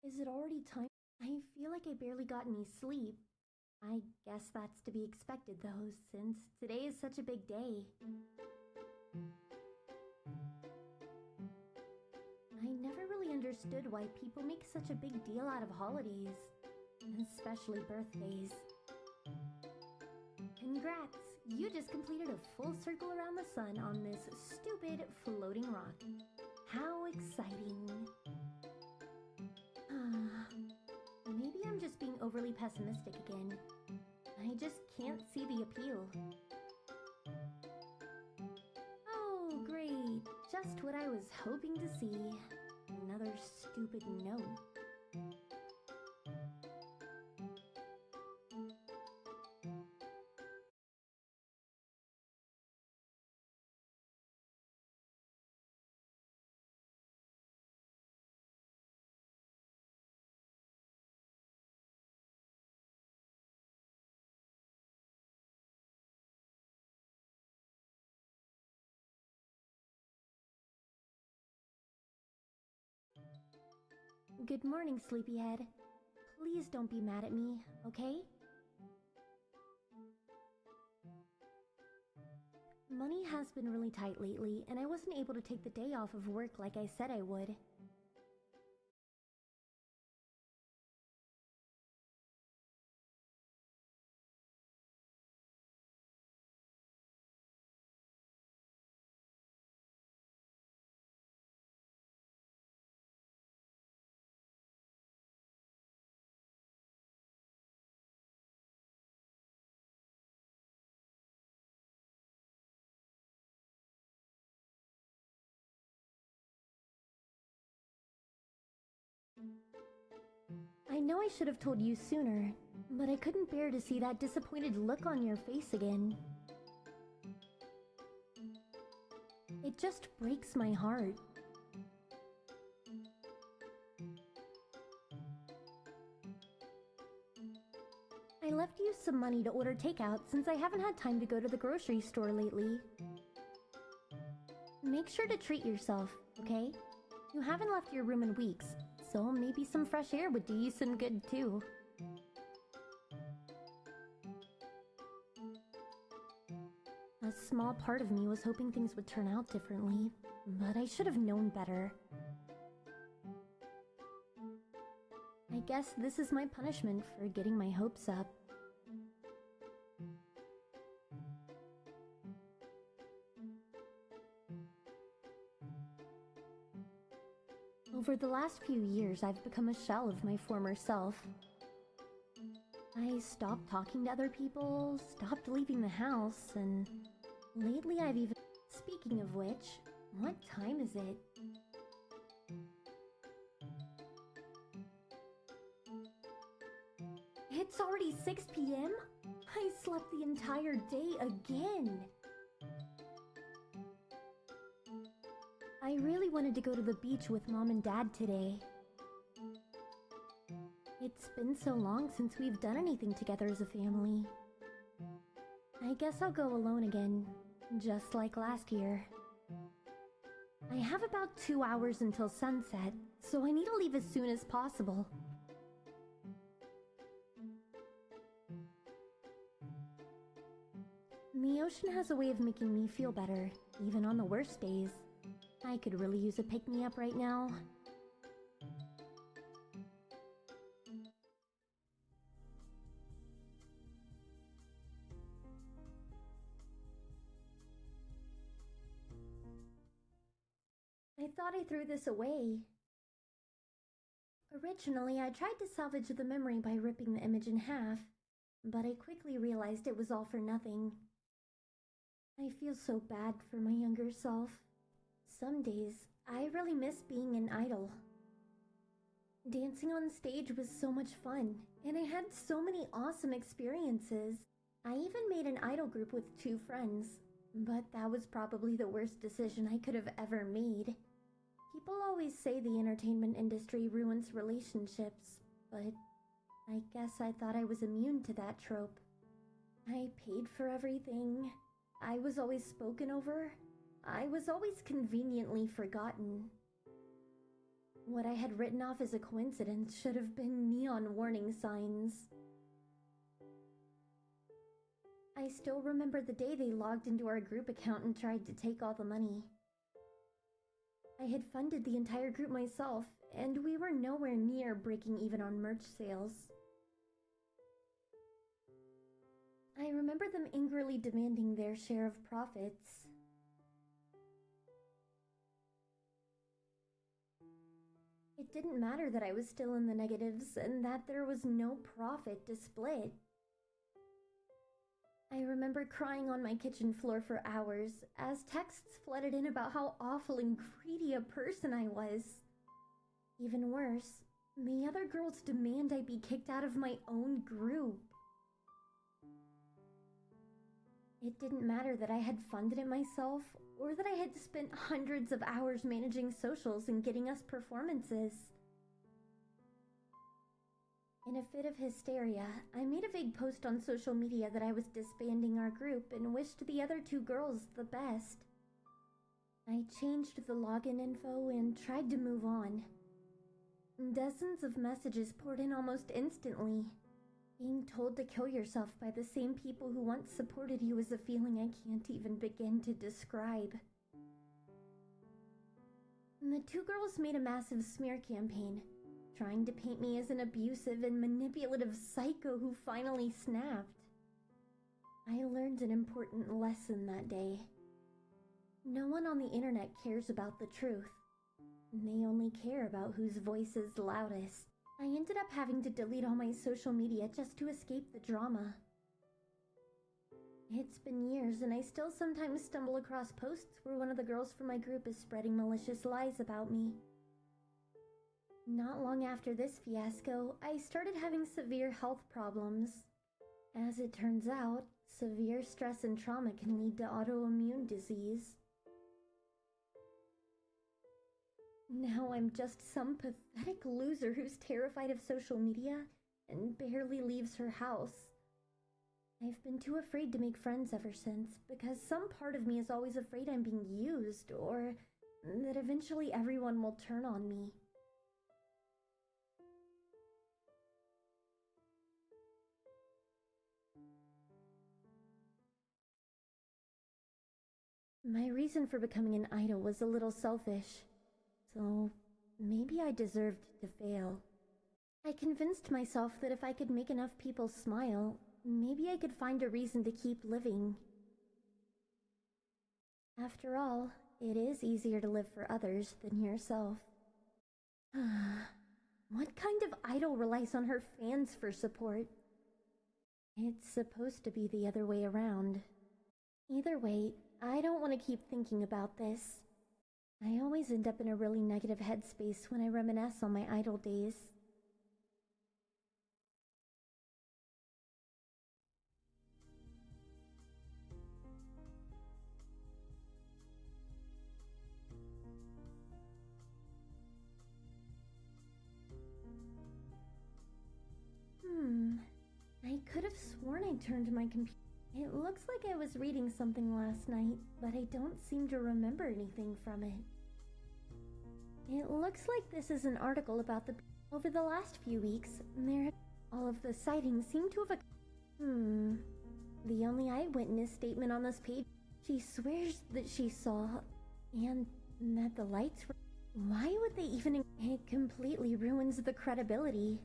Is it already time? I feel like I barely got any sleep. I guess that's to be expected though, since today is such a big day. I never really understood why people make such a big deal out of holidays, especially birthdays. Congrats! You just completed a full circle around the sun on this stupid floating rock. How exciting! Maybe I'm just being overly pessimistic again. I just can't see the appeal. Oh, great! Just what I was hoping to see. Another stupid note. Good morning, sleepyhead. Please don't be mad at me, okay? Money has been really tight lately, and I wasn't able to take the day off of work like I said I would. I know I should have told you sooner, but I couldn't bear to see that disappointed look on your face again. It just breaks my heart. I left you some money to order takeout since I haven't had time to go to the grocery store lately. Make sure to treat yourself, okay? You haven't left your room in weeks, so maybe some fresh air would do you some good too. A small part of me was hoping things would turn out differently, but I should have known better. I guess this is my punishment for getting my hopes up. Over the last few years, I've become a shell of my former self. I stopped talking to other people, stopped leaving the house, and lately I've even... Speaking of which, what time is it? It's already 6 p.m.? I slept the entire day again! I really wanted to go to the beach with Mom and Dad today. It's been so long since we've done anything together as a family. I guess I'll go alone again, just like last year. I have about 2 hours until sunset, so I need to leave as soon as possible. The ocean has a way of making me feel better, even on the worst days. I could really use a pick-me-up right now. I thought I threw this away. Originally, I tried to salvage the memory by ripping the image in half, but I quickly realized it was all for nothing. I feel so bad for my younger self. Some days, I really miss being an idol. Dancing on stage was so much fun, and I had so many awesome experiences. I even made an idol group with 2 friends, but that was probably the worst decision I could have ever made. People always say the entertainment industry ruins relationships, but I guess I thought I was immune to that trope. I paid for everything. I was always spoken over. I was always conveniently forgotten. What I had written off as a coincidence should have been neon warning signs. I still remember the day they logged into our group account and tried to take all the money. I had funded the entire group myself, and we were nowhere near breaking even on merch sales. I remember them angrily demanding their share of profits. It didn't matter that I was still in the negatives and that there was no profit to split. I remember crying on my kitchen floor for hours as texts flooded in about how awful and greedy a person I was. Even worse, the other girls demand I be kicked out of my own group. It didn't matter that I had funded it myself or that I had spent hundreds of hours managing socials and getting us performances. In a fit of hysteria, I made a vague post on social media that I was disbanding our group and wished the other two girls the best. I changed the login info and tried to move on. Dozens of messages poured in almost instantly. Being told to kill yourself by the same people who once supported you is a feeling I can't even begin to describe. The two girls made a massive smear campaign, trying to paint me as an abusive and manipulative psycho who finally snapped. I learned an important lesson that day. No one on the internet cares about the truth. They only care about whose voice is loudest. I ended up having to delete all my social media just to escape the drama. It's been years and I still sometimes stumble across posts where one of the girls from my group is spreading malicious lies about me. Not long after this fiasco, I started having severe health problems. As it turns out, severe stress and trauma can lead to autoimmune disease. Now I'm just some pathetic loser who's terrified of social media and barely leaves her house. I've been too afraid to make friends ever since, because some part of me is always afraid I'm being used, or that eventually everyone will turn on me. My reason for becoming an idol was a little selfish. So, maybe I deserved to fail. I convinced myself that if I could make enough people smile, maybe I could find a reason to keep living. After all, it is easier to live for others than yourself. What kind of idol relies on her fans for support? It's supposed to be the other way around. Either way, I don't want to keep thinking about this. I always end up in a really negative headspace when I reminisce on my idol days. I could have sworn I turned my computer. It looks like I was reading something last night, but I don't seem to remember anything from it. It looks like this is an article about over the last few weeks, all of the sightings seem to have the only eyewitness statement on this page, she swears that she saw, and that the lights were... Why would they even... It completely ruins the credibility.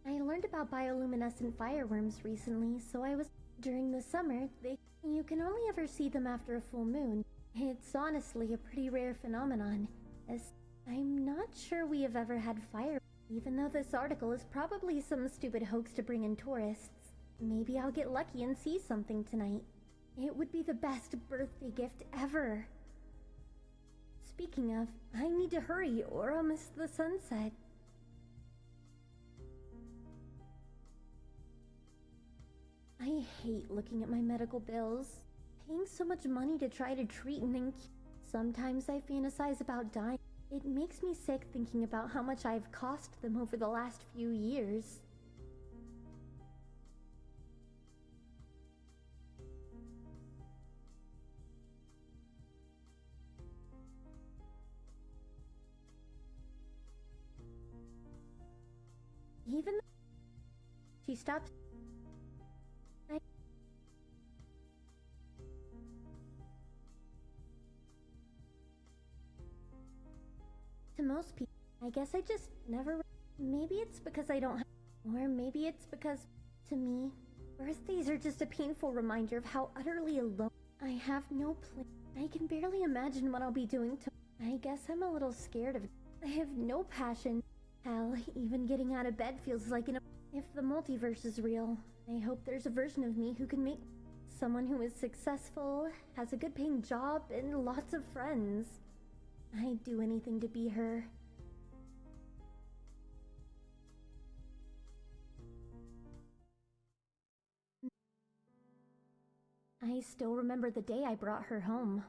I learned about bioluminescent fireworms recently, so I was... During the summer, you can only ever see them after a full moon. It's honestly a pretty rare phenomenon, as I'm not sure we have ever had fire, even though this article is probably some stupid hoax to bring in tourists. Maybe I'll get lucky and see something tonight. It would be the best birthday gift ever. Speaking of, I need to hurry or I'll miss the sunset. I hate looking at my medical bills. Paying so much money to try to treat and then sometimes I fantasize about dying. It makes me sick thinking about how much I've cost them over the last few years. Even though she stopped. To most people, I guess I just never. Maybe it's because I don't have, or maybe it's because, to me, birthdays are just a painful reminder of how utterly alone I have. No plan. I can barely imagine what I'll be doing I guess I'm a little scared of. I have no passion. Hell, even getting out of bed feels like if the multiverse is real, I hope there's a version of me who can make someone who is successful, has a good paying job, and lots of friends. I'd do anything to be her. I still remember the day I brought her home.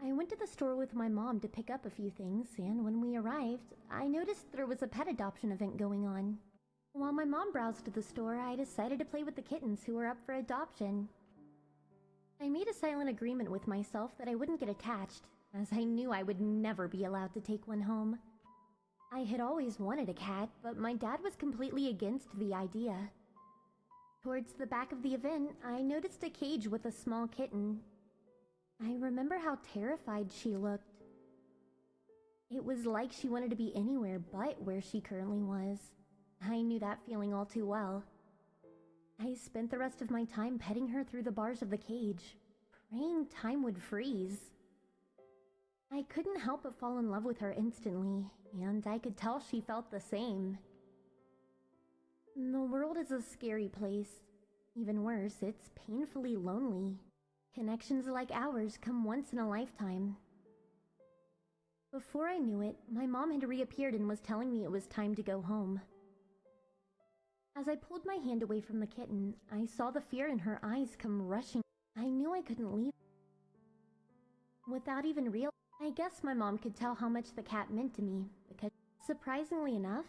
I went to the store with my mom to pick up a few things, and when we arrived, I noticed there was a pet adoption event going on. While my mom browsed the store, I decided to play with the kittens who were up for adoption. I made a silent agreement with myself that I wouldn't get attached, as I knew I would never be allowed to take one home. I had always wanted a cat, but my dad was completely against the idea. Towards the back of the event, I noticed a cage with a small kitten. I remember how terrified she looked. It was like she wanted to be anywhere but where she currently was. I knew that feeling all too well. I spent the rest of my time petting her through the bars of the cage, praying time would freeze. I couldn't help but fall in love with her instantly, and I could tell she felt the same. The world is a scary place. Even worse, it's painfully lonely. Connections like ours come once in a lifetime. Before I knew it, my mom had reappeared and was telling me it was time to go home. As I pulled my hand away from the kitten, I saw the fear in her eyes come rushing. I knew I couldn't leave. Without even realizing, I guess my mom could tell how much the cat meant to me, because, surprisingly enough,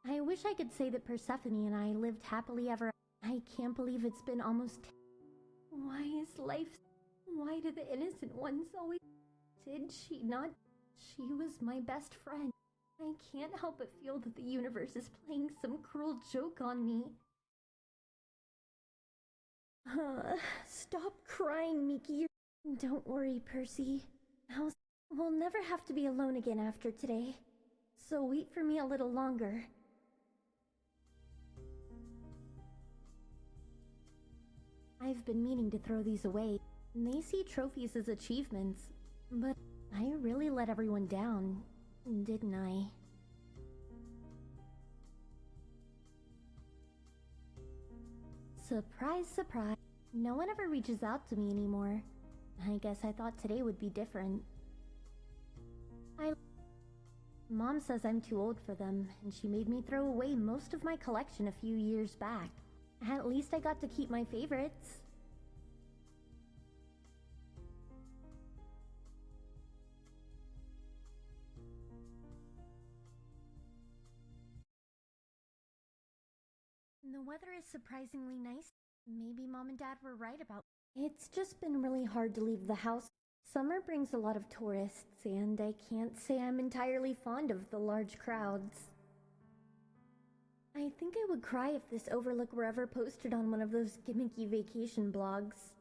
I wish I could say that Persephone and I lived happily ever. I can't believe it's been almost. Why is life? Why do the innocent ones always? Did she not? She was my best friend. I can't help but feel that the universe is playing some cruel joke on me. Stop crying, Miki. Don't worry, Percy. We'll never have to be alone again after today. So wait for me a little longer. I've been meaning to throw these away. They see trophies as achievements, but I really let everyone down, didn't I? Surprise, surprise. No one ever reaches out to me anymore. I guess I thought today would be different. Mom says I'm too old for them, and she made me throw away most of my collection a few years back. At least I got to keep my favorites. The weather is surprisingly nice. Maybe Mom and Dad were right about. It's just been really hard to leave the house. Summer brings a lot of tourists, and I can't say I'm entirely fond of the large crowds. I think I would cry if this overlook were ever posted on one of those gimmicky vacation blogs.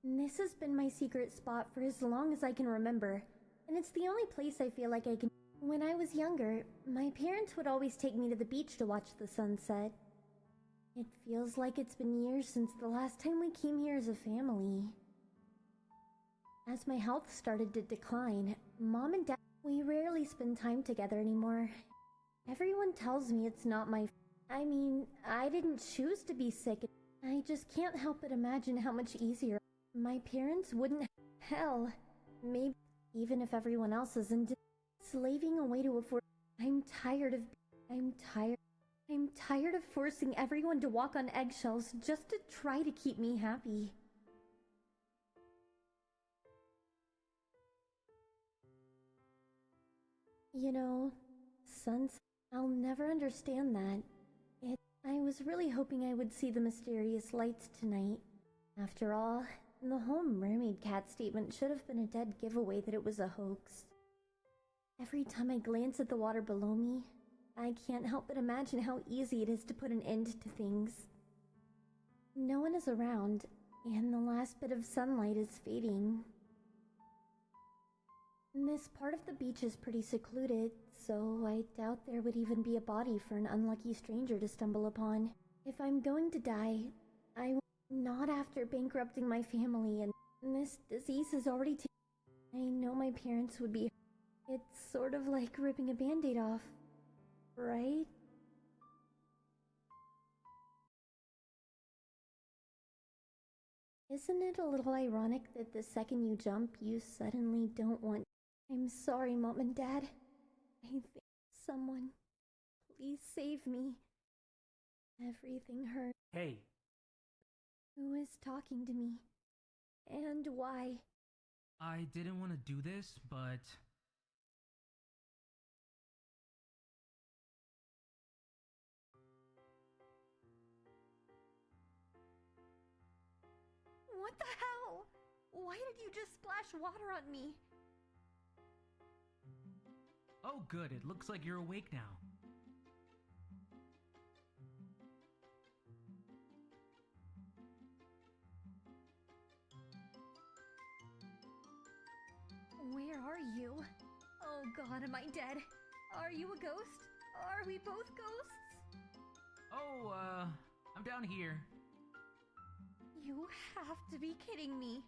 This has been my secret spot for as long as I can remember, and it's the only place I feel like I can. When I was younger, my parents would always take me to the beach to watch the sunset. It feels like it's been years since the last time we came here as a family. As my health started to decline, Mom and Dad, we rarely spend time together anymore. Everyone tells me it's not my I didn't choose to be sick. I just can't help but imagine how much easier my parents wouldn't. Hell, maybe even if everyone else isn't slaving away to afford. I'm tired of forcing everyone to walk on eggshells just to try to keep me happy. You know, I'll never understand that. I was really hoping I would see the mysterious lights tonight. After all, the whole mermaid cat statement should have been a dead giveaway that it was a hoax. Every time I glance at the water below me, I can't help but imagine how easy it is to put an end to things. No one is around, and the last bit of sunlight is fading. This part of the beach is pretty secluded, so I doubt there would even be a body for an unlucky stranger to stumble upon. If I'm going to die, I will not after bankrupting my family, and this disease is already I know my parents would be. It's sort of like ripping a band-aid off, right? Isn't it a little ironic that the second you jump, you suddenly don't want... I'm sorry, Mom and Dad. I think someone... Please save me. Everything hurts. Hey. Who is talking to me? And why? I didn't want to do this, but... What the hell? Why did you just splash water on me? Oh good, it looks like you're awake now. Where are you? Oh god, am I dead? Are you a ghost? Are we both ghosts? Oh, I'm down here. You have to be kidding me.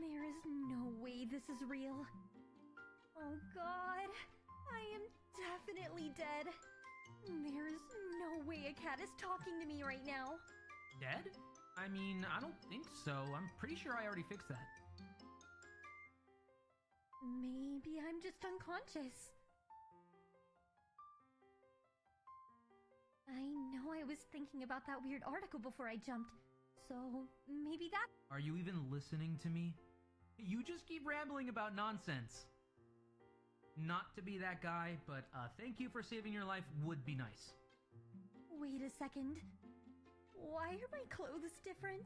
There is no way this is real. Oh god, I am definitely dead. There is no way a cat is talking to me right now. Dead? I mean, I don't think so. I'm pretty sure I already fixed that. Maybe I'm just unconscious. I know I was thinking about that weird article before I jumped, so maybe that... Are you even listening to me? You just keep rambling about nonsense. Not to be that guy, but thank you for saving your life would be nice. Wait a second. Why are my clothes different?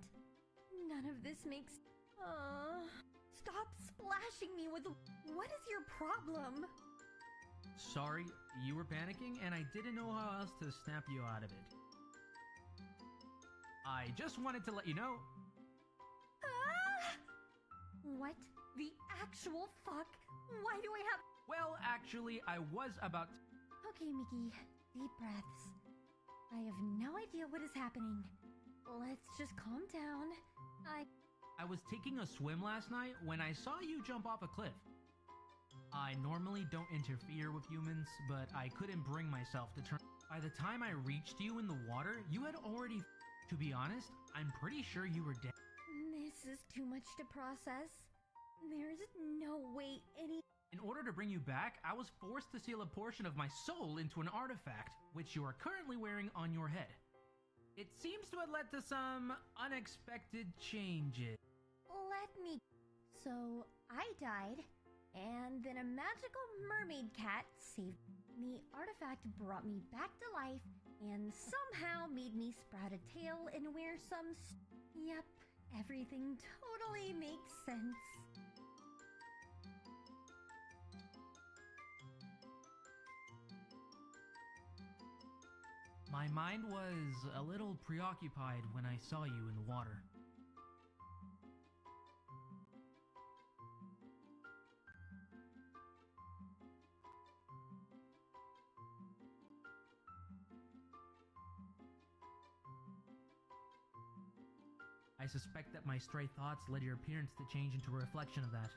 None of this makes... Stop splashing me with... What is your problem? Sorry, you were panicking and I didn't know how else to snap you out of it. I just wanted to let you know... What the actual fuck? Why do I have... Well, actually, I was about to... Okay, Miki, deep breaths. I have no idea what is happening. Let's just calm down. I was taking a swim last night when I saw you jump off a cliff. I normally don't interfere with humans, but I couldn't bring myself to turn... By the time I reached you in the water, you had already... To be honest, I'm pretty sure you were dead. This is too much to process. There's no way any... In order to bring you back, I was forced to seal a portion of my soul into an artifact, which you are currently wearing on your head. It seems to have led to some unexpected changes. Let me... So, I died, and then a magical mermaid cat saved me. The artifact brought me back to life, and somehow made me sprout a tail and wear some... Yep, everything totally makes sense. My mind was a little preoccupied when I saw you in the water. I suspect that my stray thoughts led your appearance to change into a reflection of that.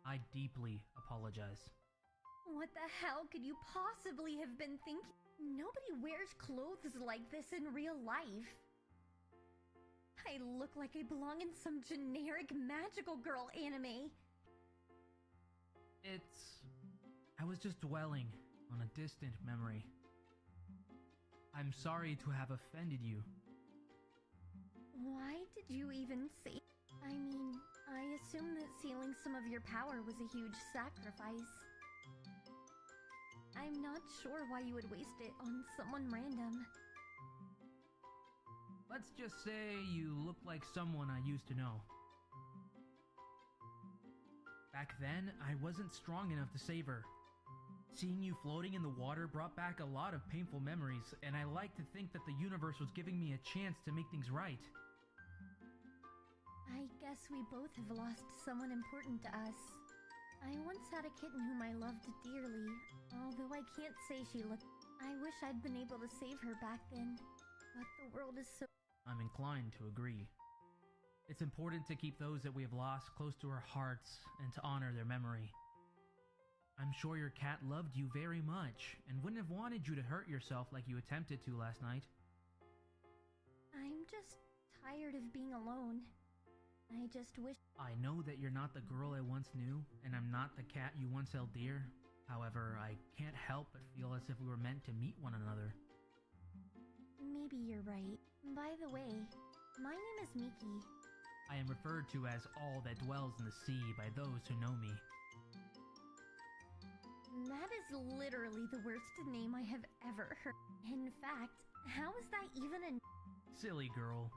I deeply apologize. What the hell could you possibly have been thinking? Nobody wears clothes like this in real life. I look like I belong in some generic magical girl anime. I was just dwelling on a distant memory. I'm sorry to have offended you. Why did you even say... I mean, I assume concealing some of your power was a huge sacrifice. I'm not sure why you would waste it on someone random. Let's just say you look like someone I used to know. Back then, I wasn't strong enough to save her. Seeing you floating in the water brought back a lot of painful memories, and I like to think that the universe was giving me a chance to make things right. I guess we both have lost someone important to us. I once had a kitten whom I loved dearly, although I can't say she looked... I wish I'd been able to save her back then, but the world is so... I'm inclined to agree. It's important to keep those that we have lost close to our hearts and to honor their memory. I'm sure your cat loved you very much and wouldn't have wanted you to hurt yourself like you attempted to last night. I'm just tired of being alone. I just wish... I know that you're not the girl I once knew, and I'm not the cat you once held dear. However, I can't help but feel as if we were meant to meet one another. Maybe you're right. By the way, my name is Miki. I am referred to as all that dwells in the sea by those who know me. That is literally the worst name I have ever heard. In fact, how is that even a... Silly girl.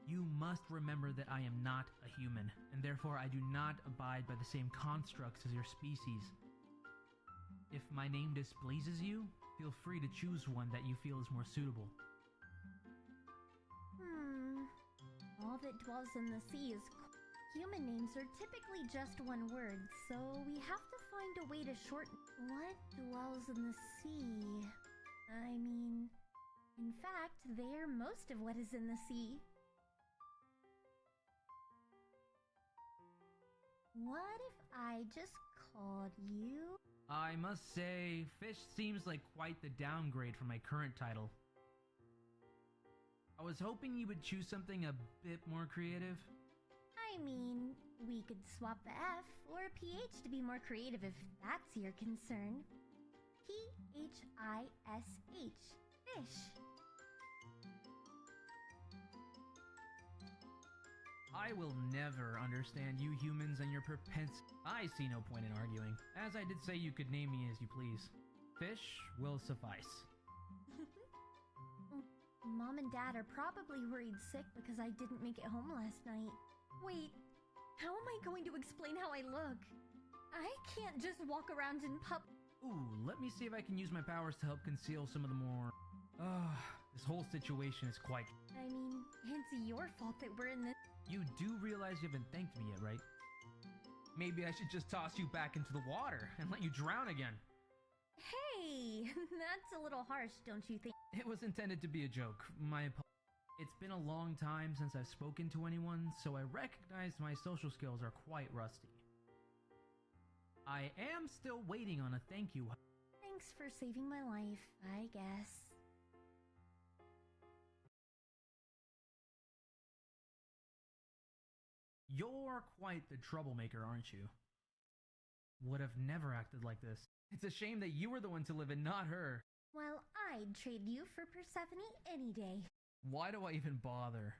You must remember that I am not a human, and therefore I do not abide by the same constructs as your species. If my name displeases you, feel free to choose one that you feel is more suitable. All that dwells in the sea is... Human names are typically just one word, so we have to find a way to shorten... What dwells in the sea? I mean... In fact, they are most of what is in the sea. What if I just called you... I must say, fish seems like quite the downgrade from my current title. I was hoping you would choose something a bit more creative. I mean, we could swap the F or a PH to be more creative if that's your concern. P-H-I-S-H. Fish. I will never understand you humans and your propensity. I see no point in arguing. As I did say, you could name me as you please. Fish will suffice. Mom and Dad are probably worried sick because I didn't make it home last night. Wait, how am I going to explain how I look? I can't just walk around in Ooh, let me see if I can use my powers to help conceal some of the more... this whole situation is quite... I mean, it's your fault that we're in this... You do realize you haven't thanked me yet, right? Maybe I should just toss you back into the water and let you drown again. Hey, that's a little harsh, don't you think? It was intended to be a joke. It's been a long time since I've spoken to anyone, so I recognize my social skills are quite rusty. I am still waiting on a thank you. Thanks for saving my life, I guess. You're quite the troublemaker, aren't you? Would have never acted like this. It's a shame that you were the one to live and not her. Well, I'd trade you for Persephone any day. Why do I even bother?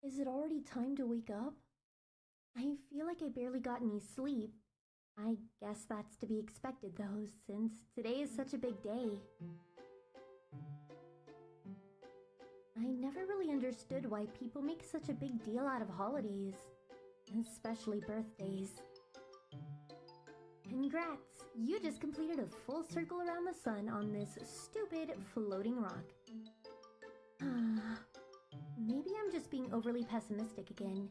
Is it already time to wake up? I feel like I barely got any sleep. I guess that's to be expected though, since today is such a big day. I never really understood why people make such a big deal out of holidays, especially birthdays. Congrats! You just completed a full circle around the sun on this stupid floating rock. Maybe I'm just being overly pessimistic again.